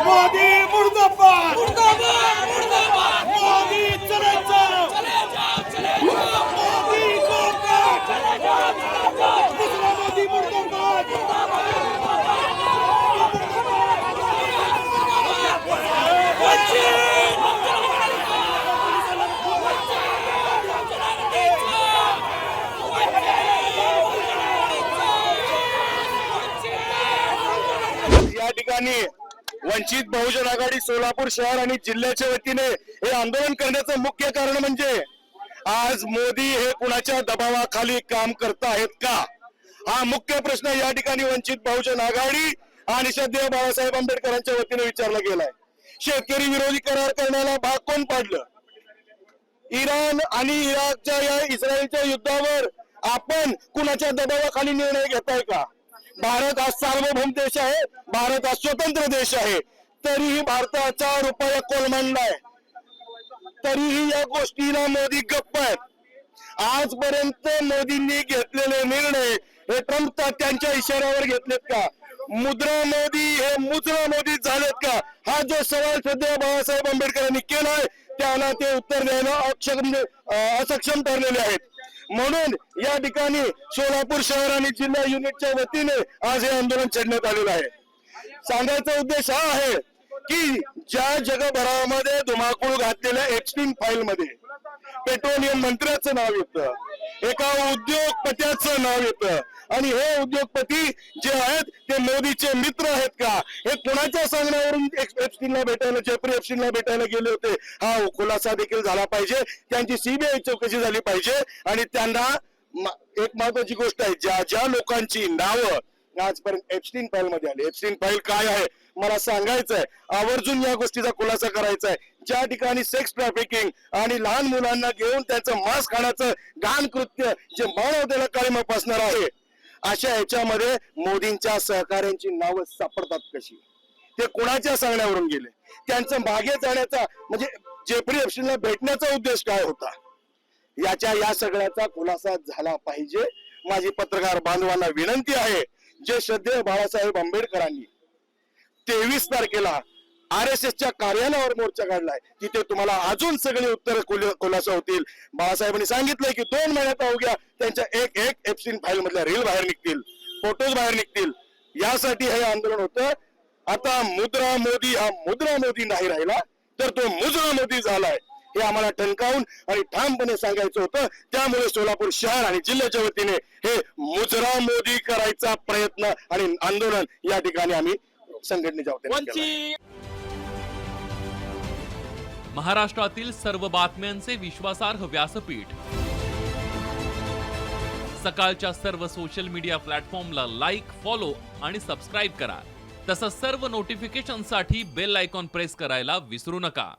मोदी मुर्दाबाद मोदी चले जाओ मोदी मोदी मुर्दाबाद या ठिकाणी वंचित बहुजन आघाडी सोलापूर शहर आणि जिल्ह्याच्या वतीने हे आंदोलन करण्याचं मुख्य कारण म्हणजे आज मोदी हे कुणाच्या दबावाखाली काम करत आहेत का, हा मुख्य प्रश्न या ठिकाणी वंचित बहुजन आघाडी आणि श्रद्धेय बाळासाहेब आंबेडकरांच्या वतीने विचारला गेलाय। शेतकरी विरोधी करार करण्याला भाग कोण पाडलं? इराण आणि इराकच्या या इस्रायलच्या युद्धावर आपण कुणाच्या दबावाखाली निर्णय घेताय का? भारत हा सार्वभौम देश आहे, भारत हा स्वतंत्र देश आहे, तरीही भारताचा रुपया कोलमडलाय, तरीही या गोष्टीला मोदी गप्प आहेत। आजपर्यंत मोदींनी घेतलेले निर्णय हे ट्रम्प त्यांच्या इशाऱ्यावर घेतलेत का? मुद्रा मोदी हे मुद्रा मोदी झालेत का? हा जो सवाल सध्या बाळासाहेब आंबेडकरांनी केलाय त्याला ते उत्तर द्यायला असक्षम ठरलेले आहेत। म्हणून या ठिकाणी सोलापूर शहर आणि जिल्हा युनिटच्या वतीने आज हे आंदोलन छेडण्यात आलेलं आहे। सांगायचा उद्देश हा आहे की ज्या जगभरामध्ये धुमाकूळ घातलेल्या एप्स्टीन फाईल मध्ये पेट्रोलियम मंत्र्याचं नाव येतं, एका उद्योगपत्याचं नाव येतं, आणि हे उद्योगपती जे आहेत ते मोदीचे मित्र आहेत का? हे कोणाच्या सांगण्यावरून एप्स्टीनला भेटायला, जेफ्री एप्स्टीनला भेटायला गेले होते, हा खुलासा देखील झाला पाहिजे, त्यांची सीबीआय चौकशी झाली पाहिजे। आणि त्यांना एक महत्वाची गोष्ट आहे, ज्या ज्या लोकांची नावं आजपर्यंत एप्स्टीन फाईल मध्ये आली, एप्स्टीन फाईल काय आहे मला सांगायचंय, आवर्जून या गोष्टीचा खुलासा करायचा आहे। ज्या ठिकाणी सेक्स ट्रॅफिकिंग आणि लहान मुलांना घेऊन त्यांचं मांस खाण्याचं घाण कृत्य जे मानवतेला काळीमा फासणार आहे, अशा याच्यामध्ये मोदींच्या सहकार्यांची नावं सापडतात कशी? ते कोणाच्या सांगण्यावरून गेले? त्यांचं मागे जाण्याचा म्हणजे जेफ्री एप्स्टीनला भेटण्याचा उद्देश काय होता? या सगळ्याचा खुलासा झाला पाहिजे। माझी पत्रकार बांधवांना विनंती आहे, जे श्रद्धेय बाळासाहेब आंबेडकरांनी 23 तारखेला RSSच्या कार्यालयावर मोर्चा काढलाय, तिथे तुम्हाला अजून सगळे उत्तर खुलासा होतील। बाळासाहेबांनी सांगितलंय की 2 महिन्यात अवघ्या त्यांच्या एक एप्स्टीन फाईल मधल्या रील बाहेर निघतील, फोटोज बाहेर निघतील, यासाठी हे आंदोलन होतं। आता मुद्रा मोदी हा मुद्रा मोदी नाही राहिला, तर तो मुजरा मोदी झालाय, हे आम्हाला ठणकावून आणि ठामपणे सांगायचं होतं। त्यामुळे सोलापूर शहर आणि जिल्ह्याच्या वतीने हे मुजरा मोदी करायचा प्रयत्न आणि आंदोलन या ठिकाणी आम्ही संघटनेच्या वतीने महाराष्ट्रातील सर्व बातम्यांचे विश्वासार्ह व्यासपीठ, सकाळच्या सर्व सोशल मीडिया प्लॅटफॉर्मला लाईक, फॉलो आणि सबस्क्राईब करा। तसंच सर्व नोटिफिकेशनसाठी बेल आयकॉन प्रेस करायला विसरू नका।